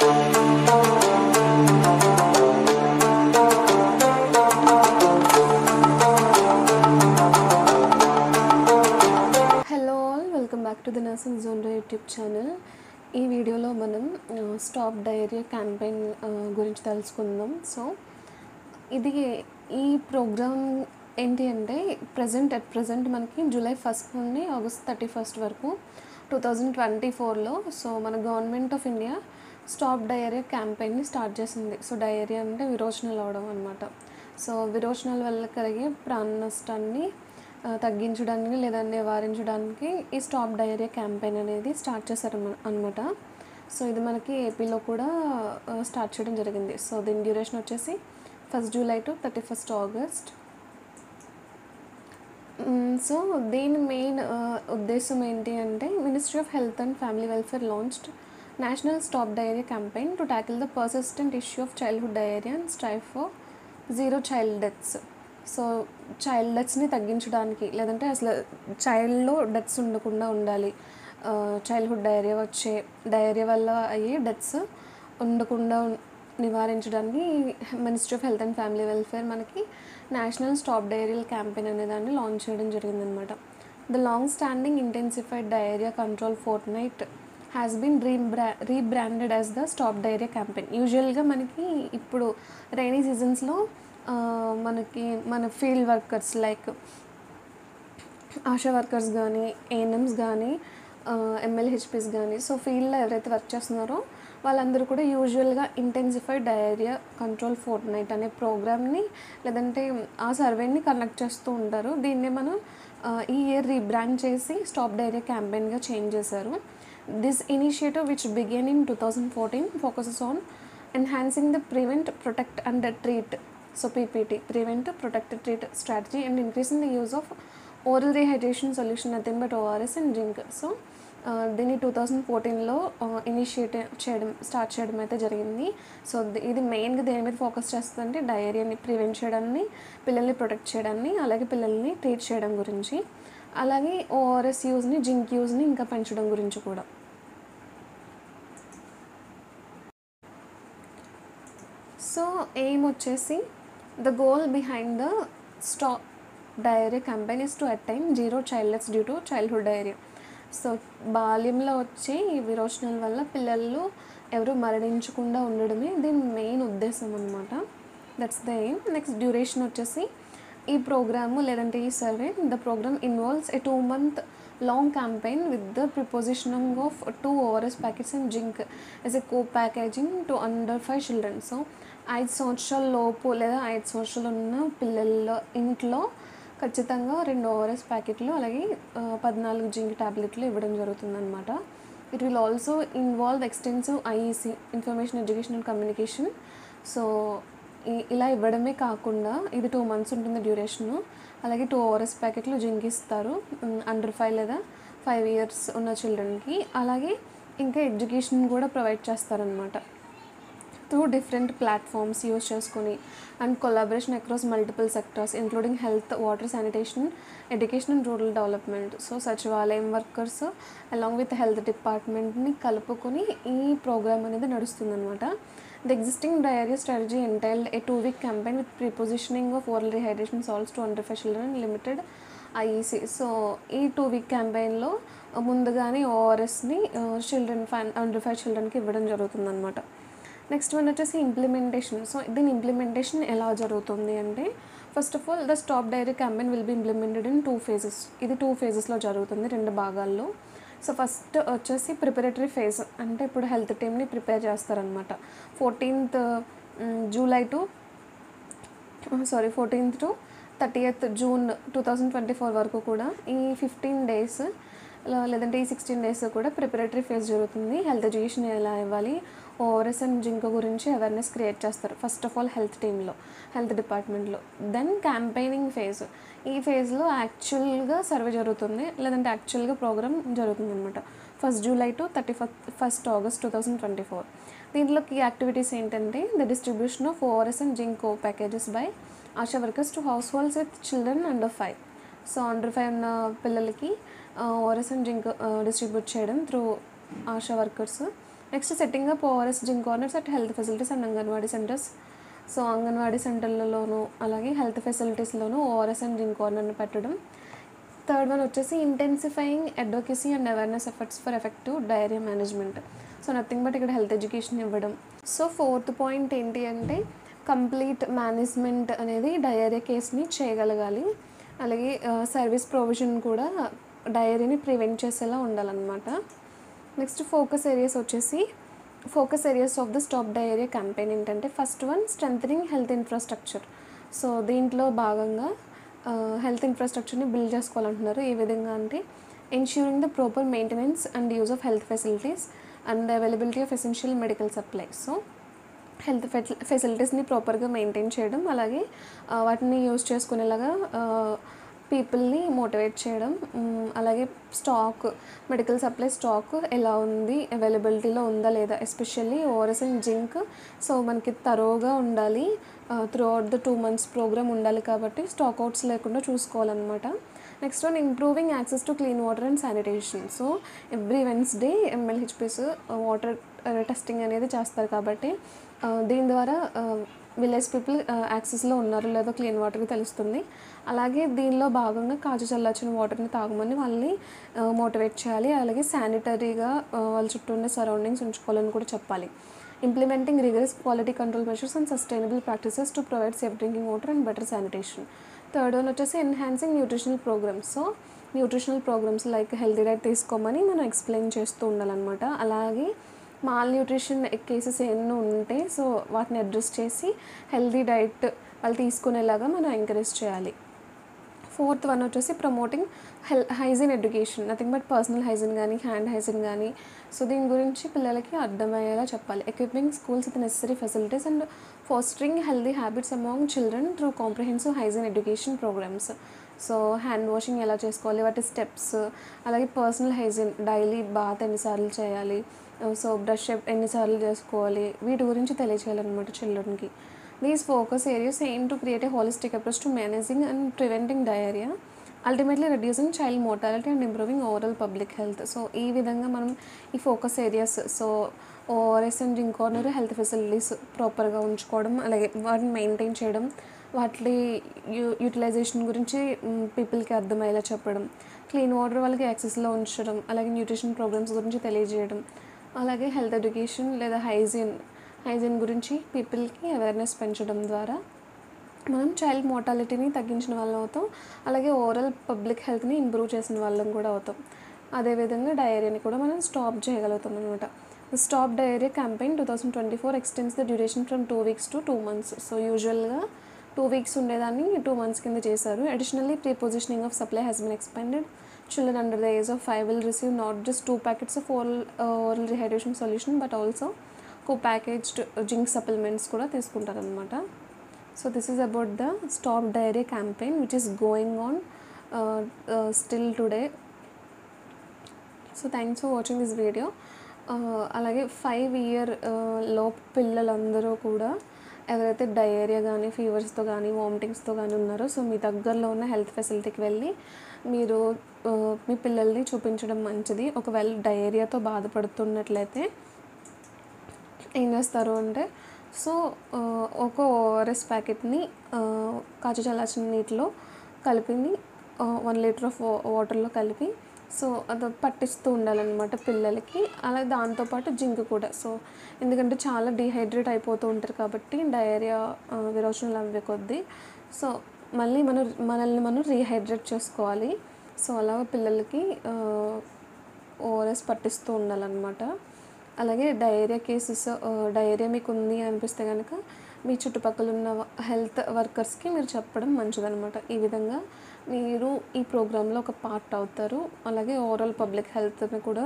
Hello all, welcome back to the nursing zone YouTube channel. ఈ వీడియోలో మనం stop diarrhoea campaign గురించి తెలుసుకుందాం. సో ఇది ఈ ప్రోగ్రామ్ ఏంటి అంటే ప్రజెంట్ మనకి జూలై 1 నుండి ఆగస్ట్ 31 వరకు 2024లో సో మన government of India stop diarrhoea క్యాంపెయిన్ని స్టార్ట్ చేసింది. సో డయేరియా అంటే విరోచనాలు అవడం అనమాట. సో విరోచనాల వల్ల కలిగే ప్రాణ నష్టాన్ని తగ్గించడానికి లేదా నివారించడానికి ఈ స్టాప్ డయేరియా క్యాంపెయిన్ అనేది స్టార్ట్ చేశారు అనమాట. సో ఇది మనకి ఏపీలో కూడా స్టార్ట్ చేయడం జరిగింది. సో దీని డ్యూరేషన్ వచ్చేసి 1 జూలై టు 31 ఆగస్ట్. సో దీని మెయిన్ ఉద్దేశం ఏంటి అంటే ministry of health and family welfare launched national stop diarrhoea campaign to tackle the persistent issue of childhood diarrhoea and strive for zero child deaths. So child డెత్స్ని తగ్గించడానికి లేదంటే అసలు చైల్డ్లో deaths ఉండకుండా ఉండాలి, చైల్డ్హుడ్ డయేరియా వల్ల అయ్యే డెత్స్ ఉండకుండా నివారించడానికి ministry of health and family welfare మనకి నేషనల్ స్టాప్ డయేరియా క్యాంపెయిన్ అనే దాన్ని లాంచ్ చేయడం జరిగిందనమాట. The long standing intensified diarrhoea control fortnight has been rebranded as the stop diarrhoea campaign. యూజువల్గా మనకి ఇప్పుడు రైనీ సీజన్స్లో మనకి మన field workers like ASHA workers కానీ ఏఎన్ఎమ్స్ కానీ ఎంఎల్హెచ్పీస్ కానీ సో ఫీల్డ్లో ఎవరైతే వర్క్ చేస్తున్నారో వాళ్ళందరూ కూడా యూజువల్గా ఇంటెన్సిఫైడ్ డయేరియా కంట్రోల్ ఫోర్ట్నైట్ అనే ప్రోగ్రామ్ని లేదంటే ఆ సర్వేని కండక్ట్ చేస్తూ ఉంటారు. దీన్నే మనం ఈ ఇయర్ రీబ్రాండ్ చేసి స్టాప్ డయేరియా క్యాంపెయిన్గా చేంజ్ చేశారు. This initiative which began in 2014 focuses on enhancing the prevent protect and treat so PPT prevent protect treat strategy and increasing the use of oral rehydration solution nothing but ORS and zinc. So దీన్ని 2014లో start చేయడం అయితే జరిగింది. So ఇది మెయిన్గా దేని మీద focus చేస్తుందంటే డయేరియాని prevent చేయడాన్ని, పిల్లల్ని ప్రొటెక్ట్ చేయడాన్ని, అలాగే పిల్లల్ని ట్రీట్ చేయడం గురించి, అలాగే ORS యూజ్ని, జింక్ యూజ్ని ఇంకా పెంచడం గురించి కూడా. సో ఎయిమ్ వచ్చేసి the goal behind the stop diarrhoea campaign is to attain zero child deaths due to childhood diarrhoea. So బాల్యంలో వచ్చే ఈ విరోచనాల వల్ల పిల్లలు ఎవరు మరణించకుండా ఉండడమే దీని మెయిన్ ఉద్దేశం అనమాట. That's the aim. Next duration వచ్చేసి ఈ ప్రోగ్రాము లేదంటే ఈ survey the programme involves a 2 month long campaign with the prepositioning of 2 ORS packets and zinc as a packaging to under 5 children. So 5 సంవత్సరాల లోపు లేదా 5 సంవత్సరాలు ఉన్న పిల్లల ఇంట్లో ఖచ్చితంగా 2 ORS ప్యాకెట్లు అలాగే 14 జింక్ ట్యాబ్లెట్లు ఇవ్వడం జరుగుతుందన్నమాట. It will also involve extensive IEC information education and communication. So ఇలా ఇవ్వడమే కాకుండా ఇది 2 months ఉంటుంది డ్యూరేషను. అలాగే 2 ORS ప్యాకెట్లు జింక్ ఇస్తారు అండర్ 5 లేదా 5 years ఉన్న చిల్డ్రన్కి. అలాగే ఇంకా ఎడ్యుకేషన్ కూడా ప్రొవైడ్ చేస్తారనమాట త్రూ డిఫరెంట్ ప్లాట్ఫామ్స్ యూజ్ చేసుకొని and collaboration across multiple sectors including health, water, sanitation, education and rural development. So సచివాలయం వర్కర్స్ అలాంగ్ విత్ హెల్త్ డిపార్ట్మెంట్ని కలుపుకొని ఈ ప్రోగ్రామ్ అనేది నడుస్తుందన్నమాట. The existing diarrhea strategy entailed a 2-week campaign with prepositioning of oral rehydration salts to under 5 children and limited IEC. So ఈ 2-week క్యాంపెయిన్లో ముందుగానే ORSని under 5 childrenకి ఇవ్వడం జరుగుతుందన్నమాట. Next one వచ్చేసి implementation. So దీని implementation ఎలా జరుగుతుంది అంటే first of all the stop diarrhoea campaign will be implemented in 2 phases. ఇది 2 phasesలో జరుగుతుంది, 2 భాగాల్లో. సో ఫస్ట్ వచ్చేసి ప్రిపరేటరీ ఫేజ్ అంటే ఇప్పుడు హెల్త్ టీమ్ని ప్రిపేర్ చేస్తారనమాట. 14th July to 30th June 2024 వరకు కూడా ఈ 15 days లేదంటే ఈ 16 days కూడా ప్రిపరేటరీ ఫేజ్ జరుగుతుంది. హెల్త్ ఎడ్యుకేషన్ ఎలా ఇవ్వాలి, ORS అండ్ జింక్ గురించి అవేర్నెస్ క్రియేట్ చేస్తారు ఫస్ట్ ఆఫ్ ఆల్ హెల్త్ టీంలో, హెల్త్ డిపార్ట్మెంట్లో. Then campaigning phase. ఈ ఫేజ్లో యాక్చువల్గా సర్వే జరుగుతుంది లేదంటే యాక్చువల్గా ప్రోగ్రామ్ జరుగుతుంది అనమాట 1 July to 31 August 2024. దీంట్లో కీ యాక్టివిటీస్ ఏంటంటే the distribution of ORS and zinc packages by ASHA workers to households with children under 5. So under 5 ఉన్న పిల్లలకి ORS అండ్ జింక్ డిస్ట్రిబ్యూట్ చేయడం through ASHA workers. Next setting up ORS zinc corners at health facilities and anganwadi centres. So anganwadi సెంటర్లలోనూ అలాగే health ఫెసిలిటీస్లోనూ ORS and zinc కార్నర్ని పెట్టడం. Third one వచ్చేసి intensifying advocacy and awareness efforts for effective diarrhoea management. So nothing but ఇక్కడ health education ఇవ్వడం. So fourth point ఏంటి అంటే కంప్లీట్ మేనేజ్మెంట్ అనేది డయేరియా కేస్ని చేయగలగాలి. అలాగే సర్వీస్ ప్రొవిజన్ కూడా డయేరియాని ప్రివెంట్ చేసేలా ఉండాలన్నమాట. Next focus areas of the stop diarrhoea campaign ఏంటంటే first one strengthening health infrastructure. So దీంట్లో భాగంగా హెల్త్ ఇన్ఫ్రాస్ట్రక్చర్ని బిల్డ్ చేసుకోవాలంటున్నారు. ఏ విధంగా అంటే ensuring the proper maintenance and use of health facilities and availability of essential medical supply. So health ఫెసిలిటీస్ని ప్రాపర్గా maintain చేయడం, అలాగే వాటిని యూజ్ చేసుకునేలాగా పీపుల్ని మోటివేట్ చేయడం, అలాగే స్టాక్ మెడికల్ సప్లై స్టాక్ ఎలా ఉంది, అవైలబిలిటీలో ఉందా లేదా, especially ORS and zinc. So మనకి తరోగా ఉండాలి, throughout the 2 months programme ఉండాలి కాబట్టి స్టాక్ అవుట్స్ లేకుండా చూసుకోవాలన్నమాట. Next one improving access to clean water and sanitation. So every Wednesday MLHPs water testing అనేది చేస్తారు కాబట్టి దీని ద్వారా విలేజ్ పీపుల్ యాక్సెస్లో ఉన్నారో లేదో క్లీన్ వాటర్కి తెలుస్తుంది. అలాగే దీనిలో భాగంగా కాచి చల్లార్చిన వాటర్ని తాగమని వాళ్ళని మోటివేట్ చేయాలి. అలాగే శానిటరీగా వాళ్ళ చుట్టూ ఉన్న సరౌండింగ్స్ ఉంచుకోవాలని కూడా చెప్పాలి. Implementing rigorous quality control measures and sustainable practices to provide safe drinking water and better sanitation. Third one వచ్చేసి enhancing nutritional programmes. So nutritional programmes like healthy diet తీసుకోమని మనం ఎక్స్ప్లెయిన్ చేస్తూ ఉండాలన్నమాట. అలాగే మాల్ న్యూట్రిషన్ కేసెస్ ఎన్నో ఉంటే so వాటిని address చేసి హెల్తీ డైట్ వాళ్ళు తీసుకునేలాగా మనం ఎంకరేజ్ చేయాలి. ఫోర్త్ వన్ వచ్చేసి promoting hygiene education, nothing but personal hygiene కానీ హ్యాండ్ హైజీన్ కానీ. సో దీని గురించి పిల్లలకి అర్థమయ్యేలా చెప్పాలి. Equipping schools with necessary facilities and fostering healthy habits among children through comprehensive hygiene education programmes. So hand washing ఎలా చేసుకోవాలి, వాటి స్టెప్స్, అలాగే పర్సనల్ హైజీన్, డైలీ బాత్ ఎన్నిసార్లు చేయాలి, సో బ్రష్ ఎన్నిసార్లు చేసుకోవాలి, వీటి గురించి తెలియచేయాలన్నమాట చిల్డ్రన్కి. These focus areas aim to create a holistic approach to managing and preventing diarrhoea, ultimately reducing child mortality and improving overall public health. So ఈ విధంగా మనం ఈ focus areas, so ORS and zinc corner health facilities ప్రాపర్గా ఉంచుకోవడం, అలాగే వాటిని maintain చేయడం, వాటి యూటిలైజేషన్ గురించి పీపుల్కి అర్థమయ్యేలా చెప్పడం, క్లీన్ వాటర్ వాళ్ళకి యాక్సెస్లో ఉంచడం, అలాగే న్యూట్రిషన్ ప్రోగ్రామ్స్ గురించి తెలియజేయడం, అలాగే హెల్త్ ఎడ్యుకేషన్ లేదా హైజీన్ గురించి పీపుల్కి అవేర్నెస్ పెంచడం ద్వారా మనం చైల్డ్ మోర్టాలిటీని తగ్గించిన వాళ్ళం అవుతాం, అలాగే ఓవరాల్ పబ్లిక్ హెల్త్ని ఇంప్రూవ్ చేసిన వాళ్ళం కూడా అవుతాం. అదేవిధంగా డయేరియాని కూడా మనం స్టాప్ చేయగలుగుతాం అనమాట. Stop diarrhoea campaign 2024 extends the duration from 2 weeks to 2 months. So యూజువల్గా 2 weeks ఉండేదాన్ని 2 months కింద చేశారు. Additionally pre positioning of supply has been expanded. Children under the age of 5 will receive not just 2 packets of oral rehydration solution but also co-packaged zinc supplements కూడా తీసుకుంటారనమాట. So this is about the stop diarrhoea campaign which is going on still today. So thanks for watching this video. అలాగే 5 year లోపు పిల్లలందరూ కూడా ఎవరైతే diarrhoea కానీ ఫీవర్స్తో కానీ వామిటింగ్స్తో కానీ ఉన్నారో సో మీ దగ్గరలో ఉన్న హెల్త్ ఫెసిలిటీకి వెళ్ళి మీరు మీ పిల్లల్ని చూపించడం మంచిది. ఒకవేళ డయేరియాతో బాధపడుతున్నట్లయితే ఏం చేస్తారు అంటే సో ఒక ఓఆర్ఎస్ ప్యాకెట్ని కాచి చల్లార్చిన నీటిలో కలిపి 1 liter ఆఫ్ వాటర్లో కలిపి సో అది పట్టిస్తూ ఉండాలన్నమాట పిల్లలకి. అలాగే దాంతోపాటు జింక్ కూడా. సో ఎందుకంటే చాలా డీహైడ్రేట్ అయిపోతూ ఉంటారు కాబట్టి డయేరియా విరోచనలు అవ్వే కొద్దీ సో మళ్ళీ మనల్ని మనం రీహైడ్రేట్ చేసుకోవాలి. సో అలాగ పిల్లలకి ఓఆర్ఎస్ పట్టిస్తూ ఉండాలన్నమాట. అలాగే డయేరియా మీకు ఉంది అనిపిస్తే కనుక మీ చుట్టుపక్కల ఉన్న హెల్త్ వర్కర్స్కి మీరు చెప్పడం మంచిదన్నమాట. ఈ విధంగా మీరు ఈ ప్రోగ్రాంలో ఒక పార్ట్ అవుతారు. అలాగే ఓవరాల్ పబ్లిక్ హెల్త్ని కూడా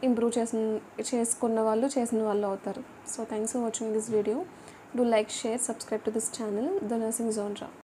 ఇంప్రూవ్ చేసిన వాళ్ళు అవుతారు. So thanks for watching this video. Do like, share, subscribe to this channel the nursing జోన్రా.